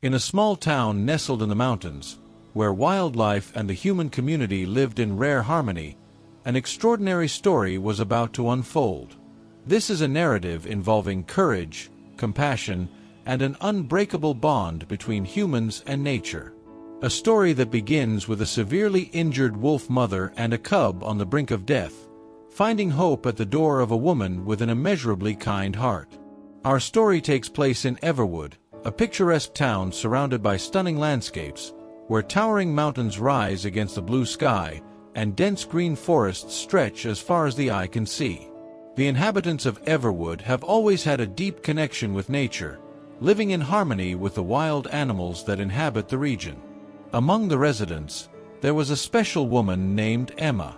In a small town nestled in the mountains, where wildlife and the human community lived in rare harmony, an extraordinary story was about to unfold. This is a narrative involving courage, compassion, and an unbreakable bond between humans and nature. A story that begins with a severely injured wolf mother and a cub on the brink of death, finding hope at the door of a woman with an immeasurably kind heart. Our story takes place in Everwood, a picturesque town surrounded by stunning landscapes, where towering mountains rise against the blue sky, and dense green forests stretch as far as the eye can see. The inhabitants of Everwood have always had a deep connection with nature, living in harmony with the wild animals that inhabit the region. Among the residents, there was a special woman named Emma.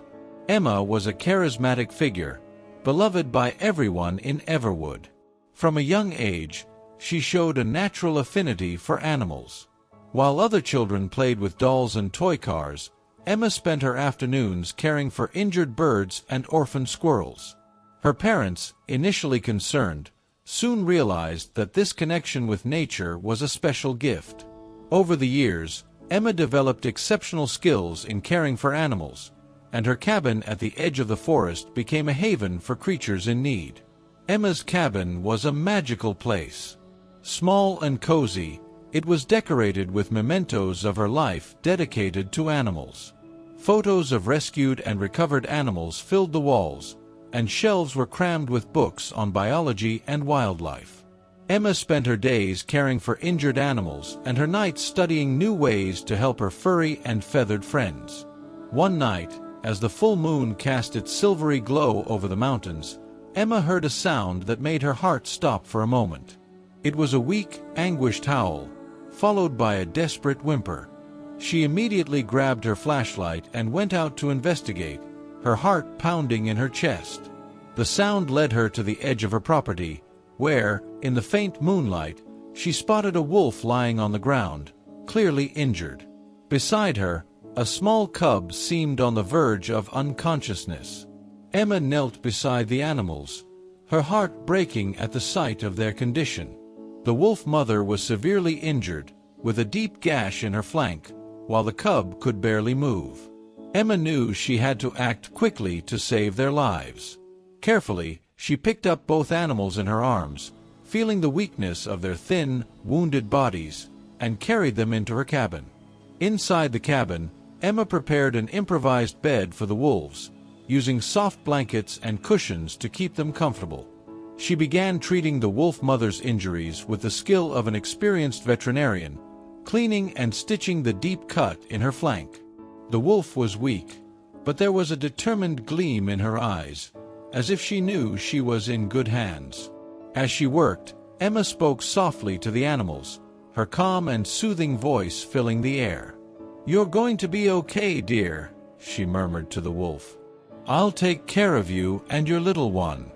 Emma was a charismatic figure, beloved by everyone in Everwood. From a young age, she showed a natural affinity for animals. While other children played with dolls and toy cars, Emma spent her afternoons caring for injured birds and orphaned squirrels. Her parents, initially concerned, soon realized that this connection with nature was a special gift. Over the years, Emma developed exceptional skills in caring for animals, and her cabin at the edge of the forest became a haven for creatures in need. Emma's cabin was a magical place. Small and cozy, it was decorated with mementos of her life dedicated to animals. Photos of rescued and recovered animals filled the walls, and shelves were crammed with books on biology and wildlife. Emma spent her days caring for injured animals and her nights studying new ways to help her furry and feathered friends. One night, as the full moon cast its silvery glow over the mountains, Emma heard a sound that made her heart stop for a moment. It was a weak, anguished howl, followed by a desperate whimper. She immediately grabbed her flashlight and went out to investigate, her heart pounding in her chest. The sound led her to the edge of her property, where, in the faint moonlight, she spotted a wolf lying on the ground, clearly injured. Beside her, a small cub seemed on the verge of unconsciousness. Emma knelt beside the animals, her heart breaking at the sight of their condition. The wolf mother was severely injured, with a deep gash in her flank, while the cub could barely move. Emma knew she had to act quickly to save their lives. Carefully, she picked up both animals in her arms, feeling the weakness of their thin, wounded bodies, and carried them into her cabin. Inside the cabin, Emma prepared an improvised bed for the wolves, using soft blankets and cushions to keep them comfortable. She began treating the wolf mother's injuries with the skill of an experienced veterinarian, cleaning and stitching the deep cut in her flank. The wolf was weak, but there was a determined gleam in her eyes, as if she knew she was in good hands. As she worked, Emma spoke softly to the animals, her calm and soothing voice filling the air. "You're going to be okay, dear," she murmured to the wolf. "I'll take care of you and your little one.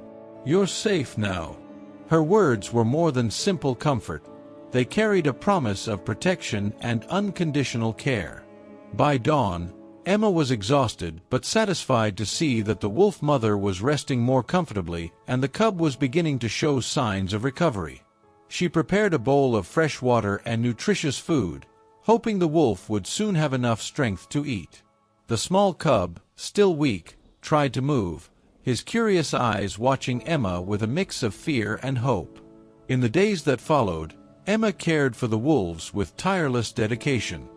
You're safe now." Her words were more than simple comfort. They carried a promise of protection and unconditional care. By dawn, Emma was exhausted but satisfied to see that the wolf mother was resting more comfortably and the cub was beginning to show signs of recovery. She prepared a bowl of fresh water and nutritious food, hoping the wolf would soon have enough strength to eat. The small cub, still weak, tried to move, his curious eyes watching Emma with a mix of fear and hope. In the days that followed, Emma cared for the wolves with tireless dedication.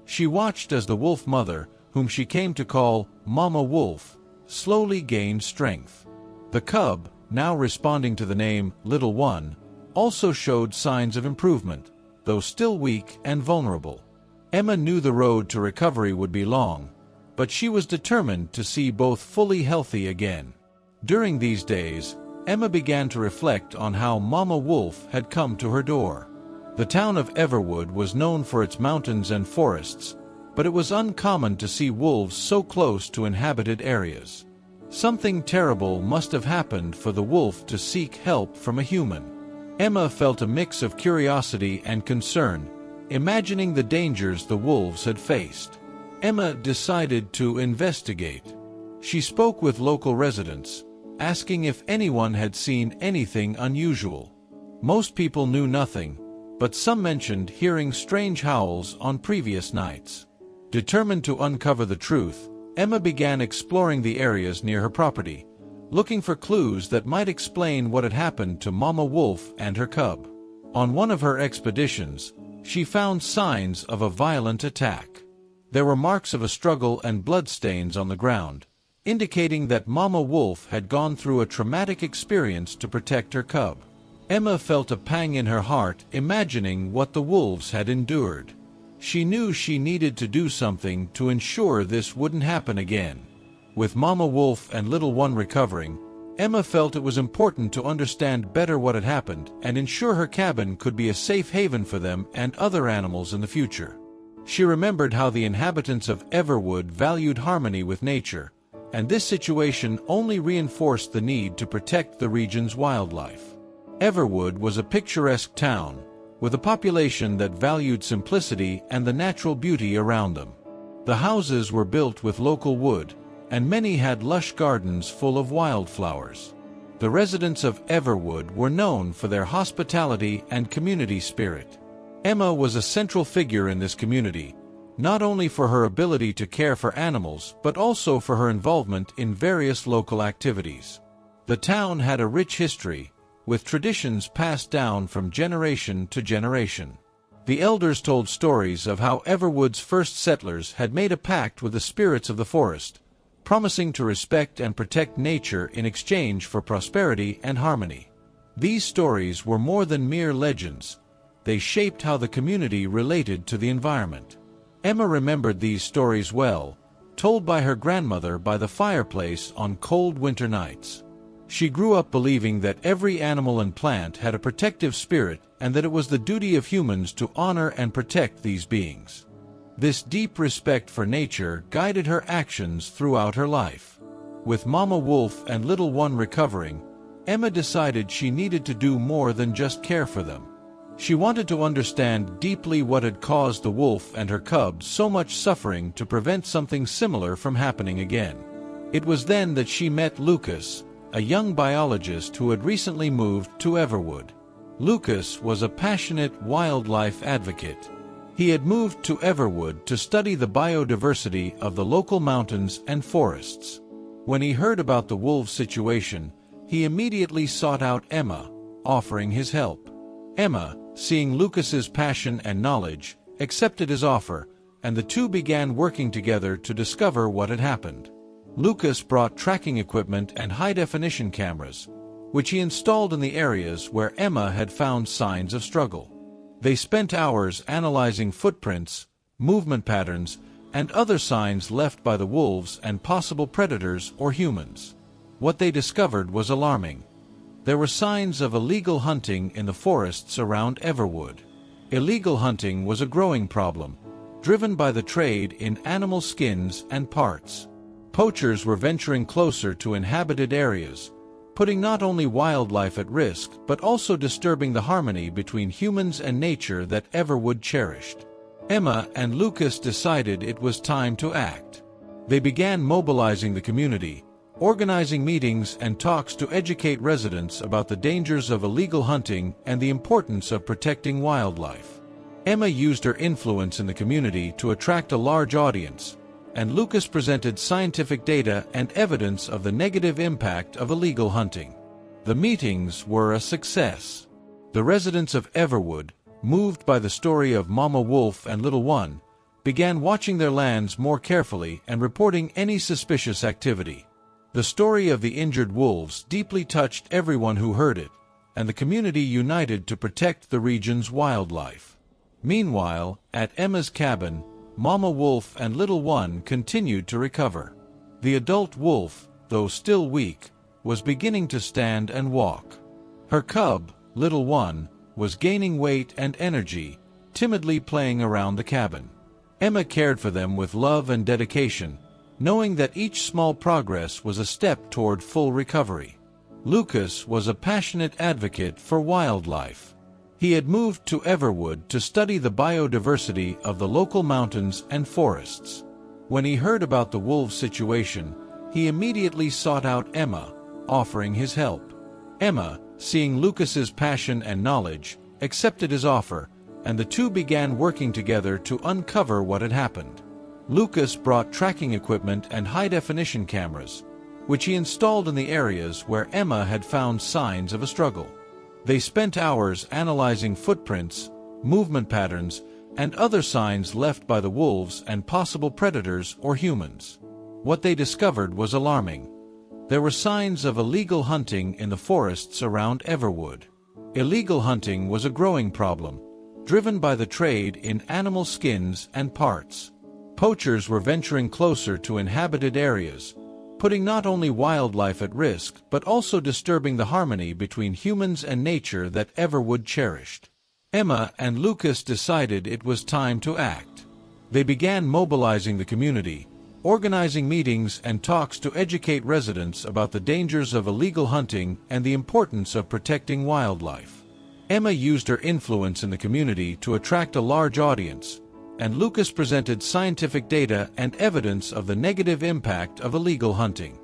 She watched as the wolf mother, whom she came to call Mama Wolf, slowly gained strength. The cub, now responding to the name Little One, also showed signs of improvement, though still weak and vulnerable. Emma knew the road to recovery would be long, but she was determined to see both fully healthy again. During these days, Emma began to reflect on how Mama Wolf had come to her door. The town of Everwood was known for its mountains and forests, but it was uncommon to see wolves so close to inhabited areas. Something terrible must have happened for the wolf to seek help from a human. Emma felt a mix of curiosity and concern, imagining the dangers the wolves had faced. Emma decided to investigate. She spoke with local residents, asking if anyone had seen anything unusual. Most people knew nothing, but some mentioned hearing strange howls on previous nights. Determined to uncover the truth, Emma began exploring the areas near her property, looking for clues that might explain what had happened to Mama Wolf and her cub. On one of her expeditions, she found signs of a violent attack. There were marks of a struggle and bloodstains on the ground, indicating that Mama Wolf had gone through a traumatic experience to protect her cub. Emma felt a pang in her heart, imagining what the wolves had endured. She knew she needed to do something to ensure this wouldn't happen again. With Mama Wolf and Little One recovering, Emma felt it was important to understand better what had happened and ensure her cabin could be a safe haven for them and other animals in the future. She remembered how the inhabitants of Everwood valued harmony with nature, and this situation only reinforced the need to protect the region's wildlife. Everwood was a picturesque town, with a population that valued simplicity and the natural beauty around them. The houses were built with local wood, and many had lush gardens full of wildflowers. The residents of Everwood were known for their hospitality and community spirit. Emma was a central figure in this community, not only for her ability to care for animals but also for her involvement in various local activities. The town had a rich history, with traditions passed down from generation to generation. The elders told stories of how Everwood's first settlers had made a pact with the spirits of the forest, promising to respect and protect nature in exchange for prosperity and harmony. These stories were more than mere legends. They shaped how the community related to the environment. Emma remembered these stories well, told by her grandmother by the fireplace on cold winter nights. She grew up believing that every animal and plant had a protective spirit and that it was the duty of humans to honor and protect these beings. This deep respect for nature guided her actions throughout her life. With Mama Wolf and Little One recovering, Emma decided she needed to do more than just care for them. She wanted to understand deeply what had caused the wolf and her cubs so much suffering to prevent something similar from happening again. It was then that she met Lucas, a young biologist who had recently moved to Everwood. Lucas was a passionate wildlife advocate. He had moved to Everwood to study the biodiversity of the local mountains and forests. When he heard about the wolves situation, he immediately sought out Emma, offering his help. Emma, seeing Lucas's passion and knowledge, accepted his offer, and the two began working together to discover what had happened. Lucas brought tracking equipment and high-definition cameras, which he installed in the areas where Emma had found signs of struggle. They spent hours analyzing footprints, movement patterns, and other signs left by the wolves and possible predators or humans. What they discovered was alarming. There were signs of illegal hunting in the forests around Everwood. Illegal hunting was a growing problem, driven by the trade in animal skins and parts. Poachers were venturing closer to inhabited areas, putting not only wildlife at risk but also disturbing the harmony between humans and nature that Everwood cherished. Emma and Lucas decided it was time to act. They began mobilizing the community, organizing meetings and talks to educate residents about the dangers of illegal hunting and the importance of protecting wildlife. Emma used her influence in the community to attract a large audience, and Lucas presented scientific data and evidence of the negative impact of illegal hunting. The meetings were a success. The residents of Everwood, moved by the story of Mama Wolf and Little One, began watching their lands more carefully and reporting any suspicious activity. The story of the injured wolves deeply touched everyone who heard it, and the community united to protect the region's wildlife. Meanwhile, at Emma's cabin, Mama Wolf and Little One continued to recover. The adult wolf, though still weak, was beginning to stand and walk. Her cub, Little One, was gaining weight and energy, timidly playing around the cabin. Emma cared for them with love and dedication, knowing that each small progress was a step toward full recovery. Lucas was a passionate advocate for wildlife. He had moved to Everwood to study the biodiversity of the local mountains and forests. When he heard about the wolves situation, he immediately sought out Emma, offering his help. Emma, seeing Lucas's passion and knowledge, accepted his offer, and the two began working together to uncover what had happened. Lucas brought tracking equipment and high-definition cameras, which he installed in the areas where Emma had found signs of a struggle. They spent hours analyzing footprints, movement patterns, and other signs left by the wolves and possible predators or humans. What they discovered was alarming. There were signs of illegal hunting in the forests around Everwood. Illegal hunting was a growing problem, driven by the trade in animal skins and parts. Poachers were venturing closer to inhabited areas, putting not only wildlife at risk but also disturbing the harmony between humans and nature that Everwood cherished. Emma and Lucas decided it was time to act. They began mobilizing the community, organizing meetings and talks to educate residents about the dangers of illegal hunting and the importance of protecting wildlife. Emma used her influence in the community to attract a large audience, and Lucas presented scientific data and evidence of the negative impact of illegal hunting.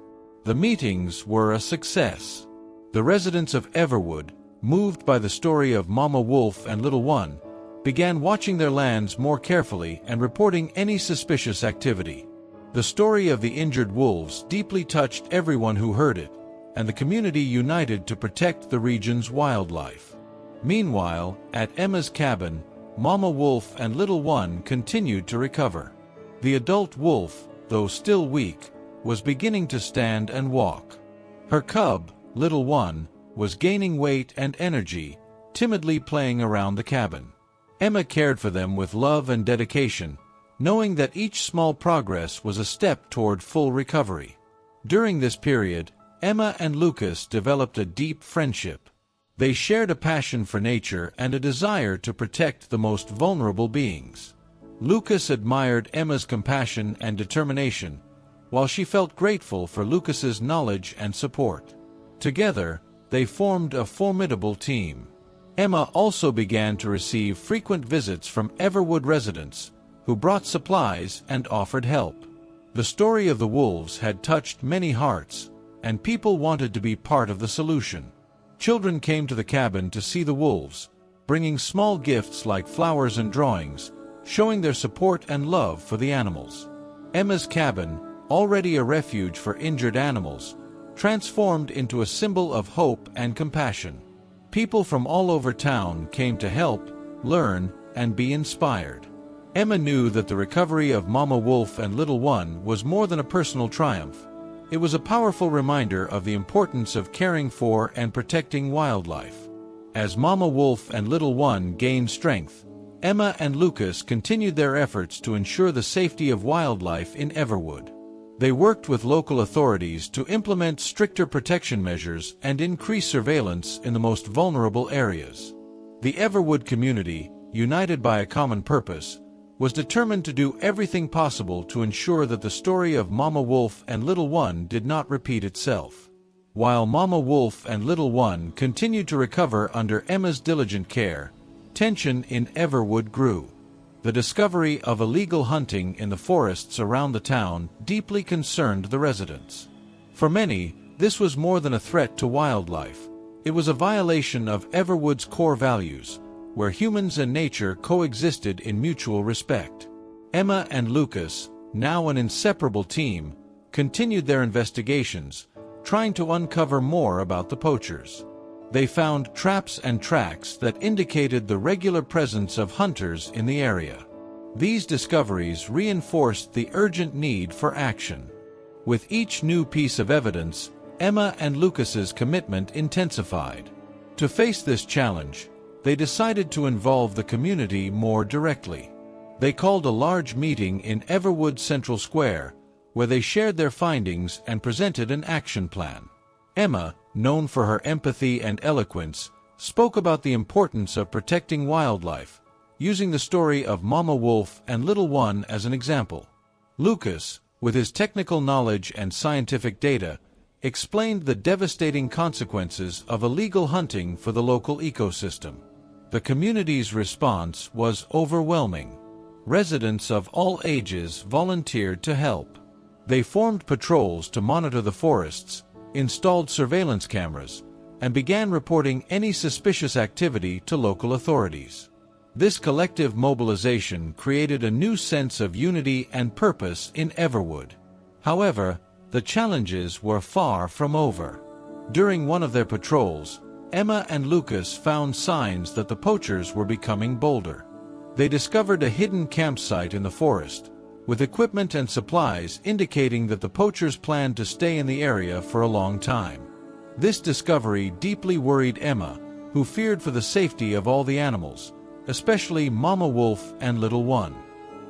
The meetings were a success. The residents of Everwood, moved by the story of Mama Wolf and Little One, began watching their lands more carefully and reporting any suspicious activity. The story of the injured wolves deeply touched everyone who heard it, and the community united to protect the region's wildlife. Meanwhile, at Emma's cabin, Mama Wolf and Little One continued to recover. The adult wolf, though still weak, was beginning to stand and walk. Her cub, Little One, was gaining weight and energy, timidly playing around the cabin. Emma cared for them with love and dedication, knowing that each small progress was a step toward full recovery. During this period, Emma and Lucas developed a deep friendship. They shared a passion for nature and a desire to protect the most vulnerable beings. Lucas admired Emma's compassion and determination, while she felt grateful for Lucas's knowledge and support. Together, they formed a formidable team. Emma also began to receive frequent visits from Everwood residents, who brought supplies and offered help. The story of the wolves had touched many hearts, and people wanted to be part of the solution. Children came to the cabin to see the wolves, bringing small gifts like flowers and drawings, showing their support and love for the animals. Emma's cabin, already a refuge for injured animals, transformed into a symbol of hope and compassion. People from all over town came to help, learn, and be inspired. Emma knew that the recovery of Mama Wolf and Little One was more than a personal triumph. It was a powerful reminder of the importance of caring for and protecting wildlife. As Mama Wolf and Little One gained strength, Emma and Lucas continued their efforts to ensure the safety of wildlife in Everwood. They worked with local authorities to implement stricter protection measures and increase surveillance in the most vulnerable areas. The Everwood community, united by a common purpose, was determined to do everything possible to ensure that the story of Mama Wolf and Little One did not repeat itself. While Mama Wolf and Little One continued to recover under Emma's diligent care, tension in Everwood grew. The discovery of illegal hunting in the forests around the town deeply concerned the residents. For many, this was more than a threat to wildlife. It was a violation of Everwood's core values, where humans and nature coexisted in mutual respect. Emma and Lucas, now an inseparable team, continued their investigations, trying to uncover more about the poachers. They found traps and tracks that indicated the regular presence of hunters in the area. These discoveries reinforced the urgent need for action. With each new piece of evidence, Emma and Lucas's commitment intensified. To face this challenge, they decided to involve the community more directly. They called a large meeting in Everwood Central Square, where they shared their findings and presented an action plan. Emma, known for her empathy and eloquence, spoke about the importance of protecting wildlife, using the story of Mama Wolf and Little One as an example. Lucas, with his technical knowledge and scientific data, explained the devastating consequences of illegal hunting for the local ecosystem. The community's response was overwhelming. Residents of all ages volunteered to help. They formed patrols to monitor the forests, installed surveillance cameras, and began reporting any suspicious activity to local authorities. This collective mobilization created a new sense of unity and purpose in Everwood. However, the challenges were far from over. During one of their patrols, Emma and Lucas found signs that the poachers were becoming bolder. They discovered a hidden campsite in the forest, with equipment and supplies indicating that the poachers planned to stay in the area for a long time. This discovery deeply worried Emma, who feared for the safety of all the animals, especially Mama Wolf and Little One.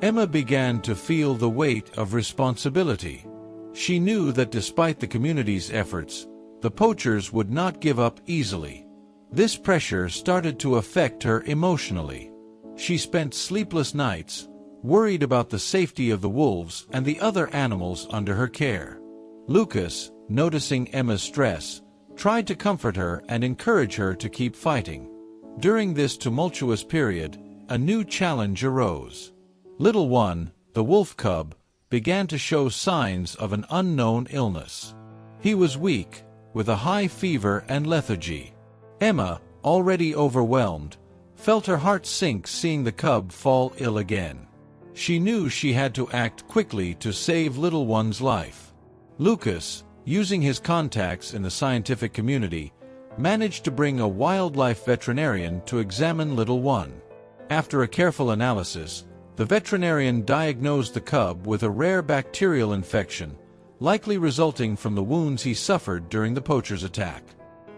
Emma began to feel the weight of responsibility. She knew that despite the community's efforts, the poachers would not give up easily. This pressure started to affect her emotionally. She spent sleepless nights, worried about the safety of the wolves and the other animals under her care. Lucas, noticing Emma's stress, tried to comfort her and encourage her to keep fighting. During this tumultuous period, a new challenge arose. Little One, the wolf cub, began to show signs of an unknown illness. He was weak, with a high fever and lethargy. Emma, already overwhelmed, felt her heart sink seeing the cub fall ill again. She knew she had to act quickly to save Little One's life. Lucas, using his contacts in the scientific community, managed to bring a wildlife veterinarian to examine Little One. After a careful analysis, the veterinarian diagnosed the cub with a rare bacterial infection, likely resulting from the wounds he suffered during the poacher's attack.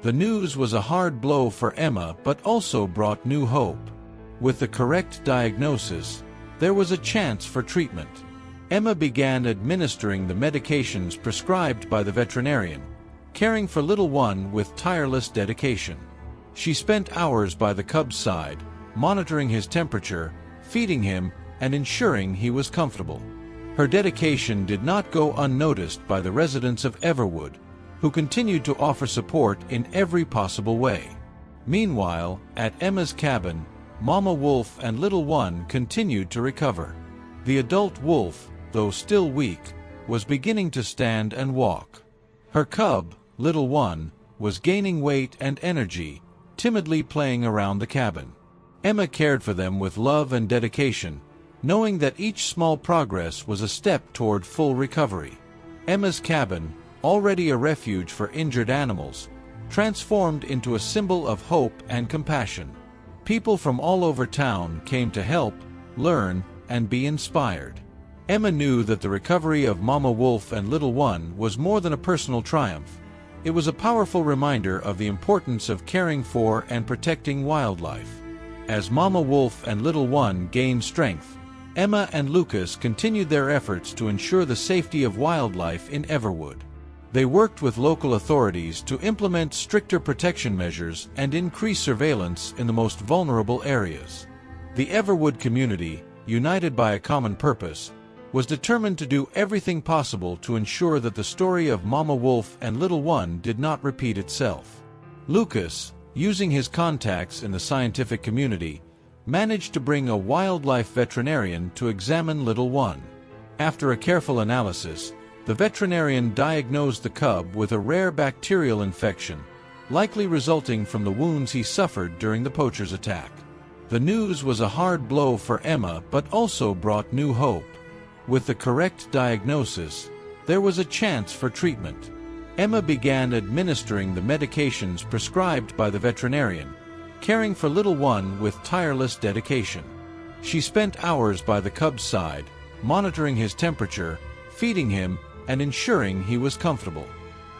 The news was a hard blow for Emma but also brought new hope. With the correct diagnosis, there was a chance for treatment. Emma began administering the medications prescribed by the veterinarian, caring for Little One with tireless dedication. She spent hours by the cub's side, monitoring his temperature, feeding him, and ensuring he was comfortable. Her dedication did not go unnoticed by the residents of Everwood, who continued to offer support in every possible way. Meanwhile, at Emma's cabin, Mama Wolf and Little One continued to recover. The adult wolf, though still weak, was beginning to stand and walk. Her cub, Little One, was gaining weight and energy, timidly playing around the cabin. Emma cared for them with love and dedication, knowing that each small progress was a step toward full recovery. Emma's cabin, already a refuge for injured animals, transformed into a symbol of hope and compassion. People from all over town came to help, learn, and be inspired. Emma knew that the recovery of Mama Wolf and Little One was more than a personal triumph. It was a powerful reminder of the importance of caring for and protecting wildlife. As Mama Wolf and Little One gained strength, Emma and Lucas continued their efforts to ensure the safety of wildlife in Everwood. They worked with local authorities to implement stricter protection measures and increase surveillance in the most vulnerable areas. The Everwood community, united by a common purpose, was determined to do everything possible to ensure that the story of Mama Wolf and Little One did not repeat itself. Lucas, using his contacts in the scientific community, managed to bring a wildlife veterinarian to examine Little One. After a careful analysis, the veterinarian diagnosed the cub with a rare bacterial infection, likely resulting from the wounds he suffered during the poacher's attack. The news was a hard blow for Emma but also brought new hope. With the correct diagnosis, there was a chance for treatment. Emma began administering the medications prescribed by the veterinarian, caring for Little One with tireless dedication. She spent hours by the cub's side, monitoring his temperature, feeding him, and ensuring he was comfortable.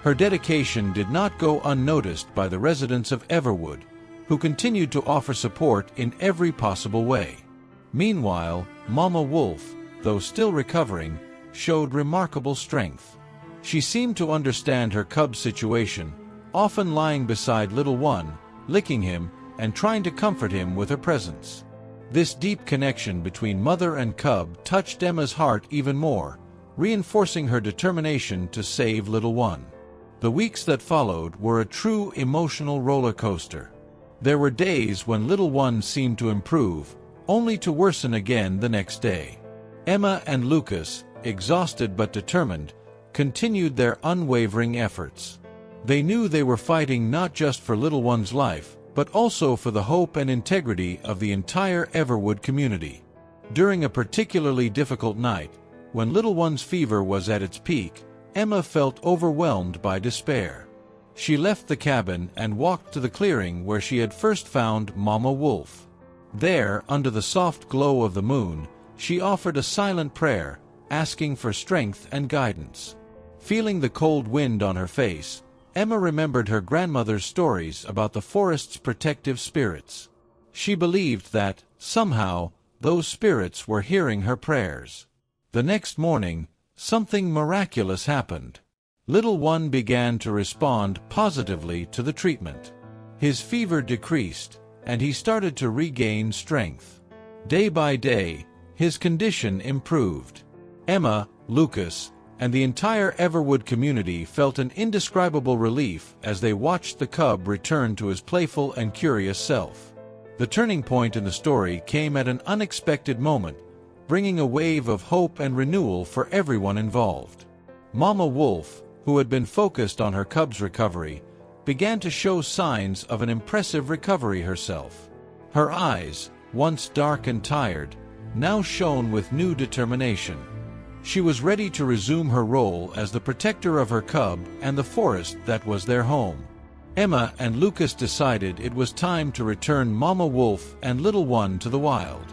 Her dedication did not go unnoticed by the residents of Everwood, who continued to offer support in every possible way. Meanwhile, Mama Wolf, though still recovering, showed remarkable strength. She seemed to understand her cub's situation, often lying beside Little One, licking him, and trying to comfort him with her presence. This deep connection between mother and cub touched Emma's heart even more, reinforcing her determination to save Little One. The weeks that followed were a true emotional roller coaster. There were days when Little One seemed to improve, only to worsen again the next day. Emma and Lucas, exhausted but determined, continued their unwavering efforts. They knew they were fighting not just for Little One's life, but also for the hope and integrity of the entire Everwood community. During a particularly difficult night, when little one's fever was at its peak, Emma felt overwhelmed by despair. She left the cabin and walked to the clearing where she had first found Mama Wolf. There, under the soft glow of the moon, she offered a silent prayer, asking for strength and guidance. Feeling the cold wind on her face, Emma remembered her grandmother's stories about the forest's protective spirits. She believed that, somehow, those spirits were hearing her prayers. The next morning, something miraculous happened. Little one began to respond positively to the treatment. His fever decreased, and he started to regain strength. Day by day, his condition improved. Emma, Lucas, and the entire Everwood community felt an indescribable relief as they watched the cub return to his playful and curious self. The turning point in the story came at an unexpected moment, bringing a wave of hope and renewal for everyone involved. Mama Wolf, who had been focused on her cub's recovery, began to show signs of an impressive recovery herself. Her eyes, once dark and tired, now shone with new determination. She was ready to resume her role as the protector of her cub and the forest that was their home. Emma and Lucas decided it was time to return Mama Wolf and Little One to the wild.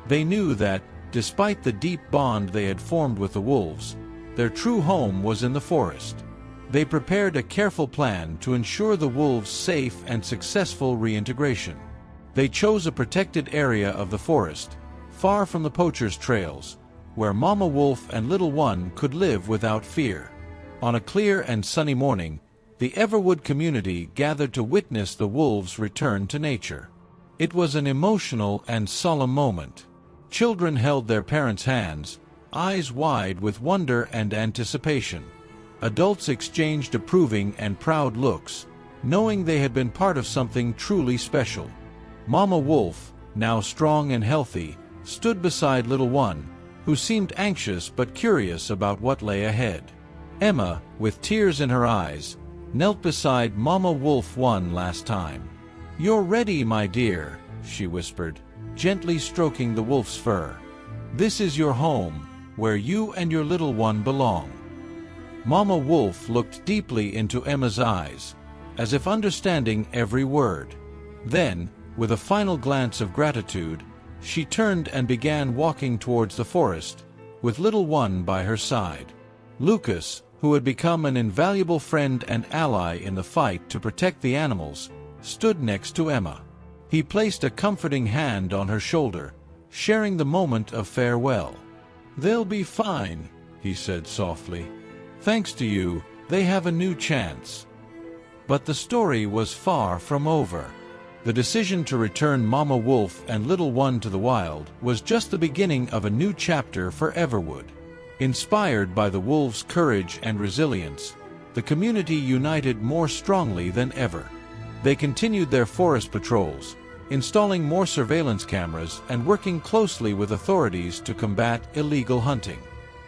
They knew that, despite the deep bond they had formed with the wolves, their true home was in the forest. They prepared a careful plan to ensure the wolves' safe and successful reintegration. They chose a protected area of the forest, far from the poachers' trails, where Mama Wolf and Little One could live without fear. On a clear and sunny morning, the Everwood community gathered to witness the wolves return to nature. It was an emotional and solemn moment. Children held their parents' hands, eyes wide with wonder and anticipation. Adults exchanged approving and proud looks, knowing they had been part of something truly special. Mama Wolf, now strong and healthy, stood beside Little One, who seemed anxious but curious about what lay ahead. Emma, with tears in her eyes, knelt beside Mama Wolf one last time. "You're ready, my dear," she whispered, gently stroking the wolf's fur. "This is your home, where you and your little one belong." Mama Wolf looked deeply into Emma's eyes, as if understanding every word. Then, with a final glance of gratitude, she turned and began walking towards the forest, with Little One by her side. Lucas, who had become an invaluable friend and ally in the fight to protect the animals, stood next to Emma. He placed a comforting hand on her shoulder, sharing the moment of farewell. "They'll be fine," he said softly. "Thanks to you, they have a new chance." But the story was far from over. The decision to return Mama Wolf and Little One to the wild was just the beginning of a new chapter for Everwood. Inspired by the wolves' courage and resilience, the community united more strongly than ever. They continued their forest patrols, installing more surveillance cameras and working closely with authorities to combat illegal hunting.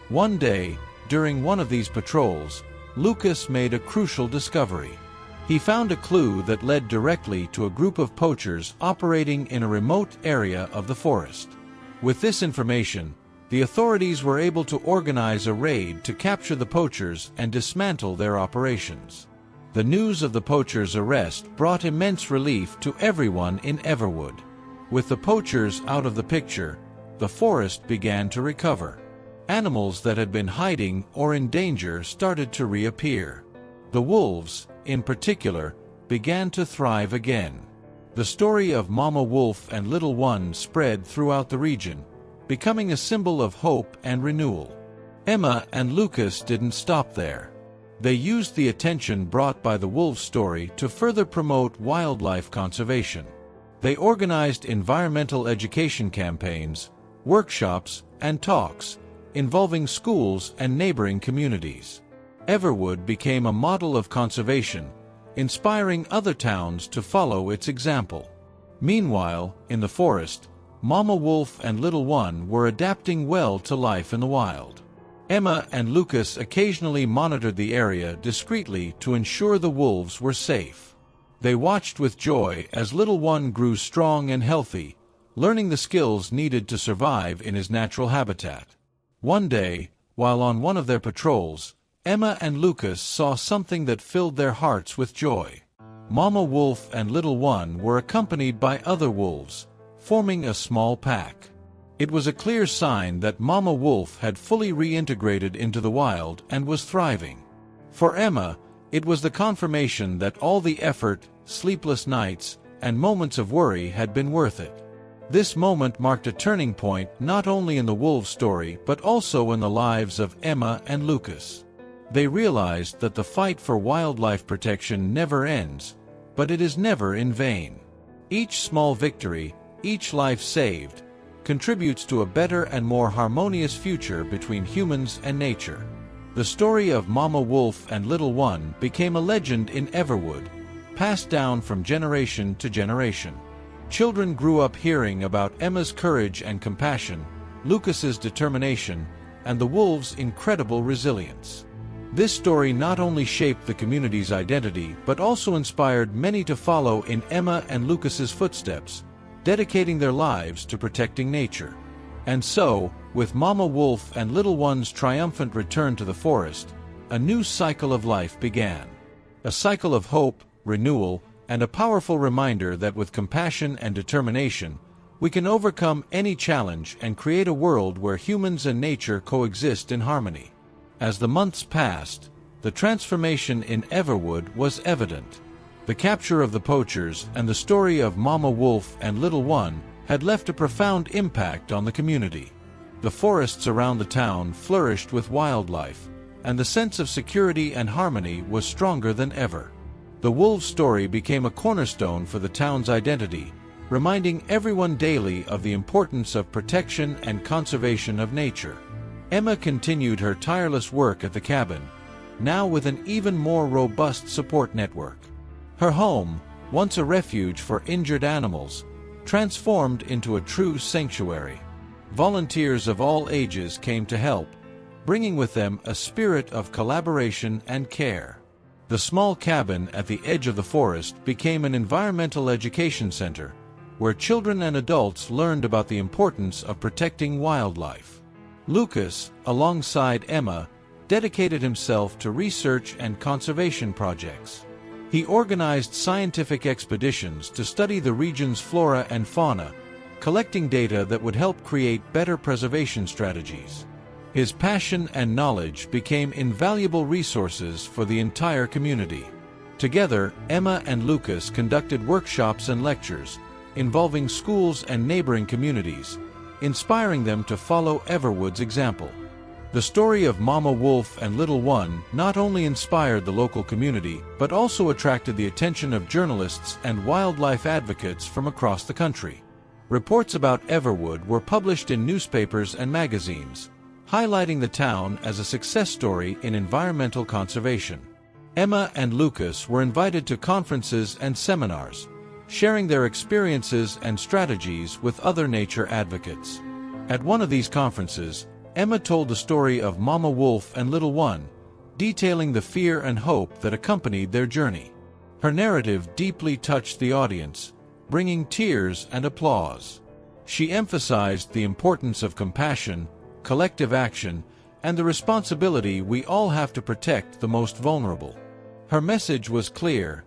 One day, during one of these patrols, Lucas made a crucial discovery. He found a clue that led directly to a group of poachers operating in a remote area of the forest. With this information, the authorities were able to organize a raid to capture the poachers and dismantle their operations. The news of the poachers' arrest brought immense relief to everyone in Everwood. With the poachers out of the picture, the forest began to recover. Animals that had been hiding or in danger started to reappear. The wolves, in particular, began to thrive again. The story of Mama Wolf and Little One spread throughout the region, becoming a symbol of hope and renewal. Emma and Lucas didn't stop there. They used the attention brought by the wolf story to further promote wildlife conservation. They organized environmental education campaigns, workshops, and talks, involving schools and neighboring communities. Everwood became a model of conservation, inspiring other towns to follow its example. Meanwhile, in the forest, Mama Wolf and Little One were adapting well to life in the wild. Emma and Lucas occasionally monitored the area discreetly to ensure the wolves were safe. They watched with joy as little one grew strong and healthy, learning the skills needed to survive in his natural habitat. One day, while on one of their patrols, Emma and Lucas saw something that filled their hearts with joy. Mama Wolf and Little One were accompanied by other wolves, forming a small pack. It was a clear sign that Mama Wolf had fully reintegrated into the wild and was thriving. For Emma, it was the confirmation that all the effort, sleepless nights, and moments of worry had been worth it. This moment marked a turning point not only in the wolves' story but also in the lives of Emma and Lucas. They realized that the fight for wildlife protection never ends, but it is never in vain. Each small victory, each life saved, contributes to a better and more harmonious future between humans and nature. The story of Mama Wolf and Little One became a legend in Everwood, passed down from generation to generation. Children grew up hearing about Emma's courage and compassion, Lucas's determination, and the wolves' incredible resilience. This story not only shaped the community's identity but also inspired many to follow in Emma and Lucas's footsteps, dedicating their lives to protecting nature. And so, with Mama Wolf and Little One's triumphant return to the forest, a new cycle of life began. A cycle of hope, renewal, and a powerful reminder that with compassion and determination, we can overcome any challenge and create a world where humans and nature coexist in harmony. As the months passed, the transformation in Everwood was evident. The capture of the poachers and the story of Mama Wolf and Little One had left a profound impact on the community. The forests around the town flourished with wildlife, and the sense of security and harmony was stronger than ever. The wolves' story became a cornerstone for the town's identity, reminding everyone daily of the importance of protection and conservation of nature. Emma continued her tireless work at the cabin, now with an even more robust support network. Her home, once a refuge for injured animals, transformed into a true sanctuary. Volunteers of all ages came to help, bringing with them a spirit of collaboration and care. The small cabin at the edge of the forest became an environmental education center, where children and adults learned about the importance of protecting wildlife. Lucas, alongside Emma, dedicated himself to research and conservation projects. He organized scientific expeditions to study the region's flora and fauna, collecting data that would help create better preservation strategies. His passion and knowledge became invaluable resources for the entire community. Together, Emma and Lucas conducted workshops and lectures, involving schools and neighboring communities, inspiring them to follow Everwood's example. The story of Mama Wolf and Little One not only inspired the local community but also attracted the attention of journalists and wildlife advocates from across the country. Reports about Everwood were published in newspapers and magazines, highlighting the town as a success story in environmental conservation. Emma and Lucas were invited to conferences and seminars, sharing their experiences and strategies with other nature advocates. At one of these conferences, Emma told the story of Mama Wolf and Little One, detailing the fear and hope that accompanied their journey. Her narrative deeply touched the audience, bringing tears and applause. She emphasized the importance of compassion, collective action, and the responsibility we all have to protect the most vulnerable. Her message was clear: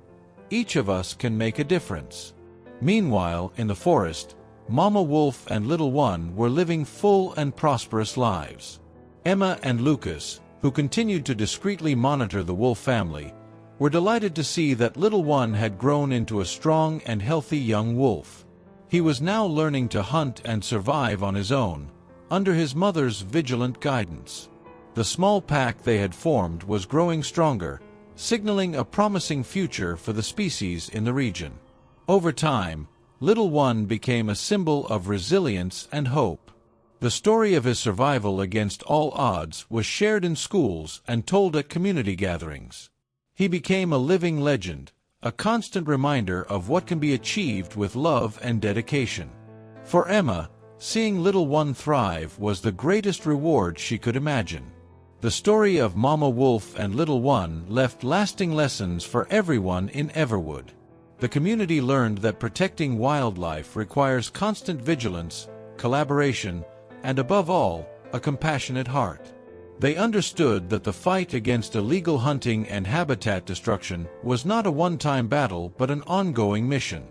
each of us can make a difference. Meanwhile, in the forest, Mama Wolf and Little One were living full and prosperous lives. Emma and Lucas, who continued to discreetly monitor the wolf family, were delighted to see that Little One had grown into a strong and healthy young wolf. He was now learning to hunt and survive on his own, under his mother's vigilant guidance. The small pack they had formed was growing stronger, signaling a promising future for the species in the region. Over time, Little One became a symbol of resilience and hope. The story of his survival against all odds was shared in schools and told at community gatherings. He became a living legend, a constant reminder of what can be achieved with love and dedication. For Emma, seeing Little One thrive was the greatest reward she could imagine. The story of Mama Wolf and Little One left lasting lessons for everyone in Everwood. The community learned that protecting wildlife requires constant vigilance, collaboration, and above all, a compassionate heart. They understood that the fight against illegal hunting and habitat destruction was not a one-time battle but an ongoing mission.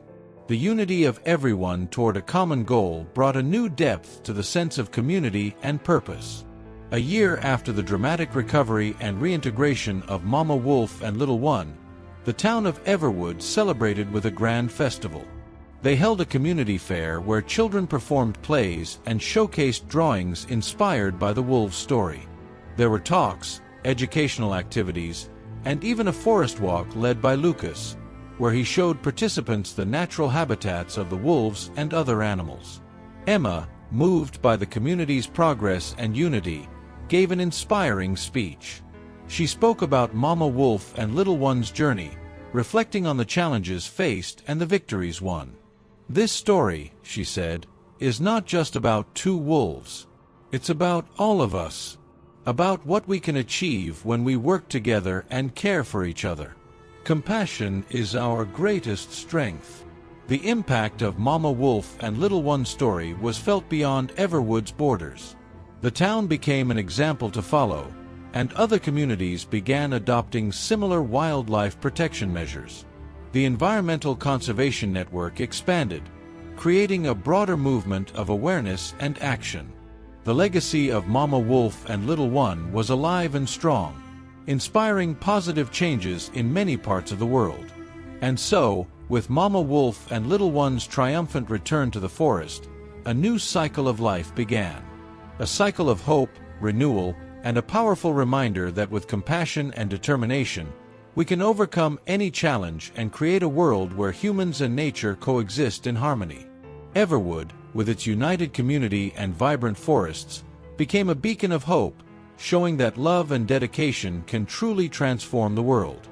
The unity of everyone toward a common goal brought a new depth to the sense of community and purpose. A year after the dramatic recovery and reintegration of Mama Wolf and Little One, the town of Everwood celebrated with a grand festival. They held a community fair where children performed plays and showcased drawings inspired by the wolves' story. There were talks, educational activities, and even a forest walk led by Lucas, where he showed participants the natural habitats of the wolves and other animals. Emma, moved by the community's progress and unity, gave an inspiring speech. She spoke about Mama Wolf and Little One's journey, reflecting on the challenges faced and the victories won. "This story," she said, "is not just about two wolves. It's about all of us. About what we can achieve when we work together and care for each other. Compassion is our greatest strength." The impact of Mama Wolf and Little One's story was felt beyond Everwood's borders. The town became an example to follow, and other communities began adopting similar wildlife protection measures. The Environmental Conservation Network expanded, creating a broader movement of awareness and action. The legacy of Mama Wolf and Little One was alive and strong, inspiring positive changes in many parts of the world. And so, with Mama Wolf and Little One's triumphant return to the forest, a new cycle of life began. A cycle of hope, renewal, and a powerful reminder that with compassion and determination, we can overcome any challenge and create a world where humans and nature coexist in harmony. Everwood, with its united community and vibrant forests, became a beacon of hope, showing that love and dedication can truly transform the world.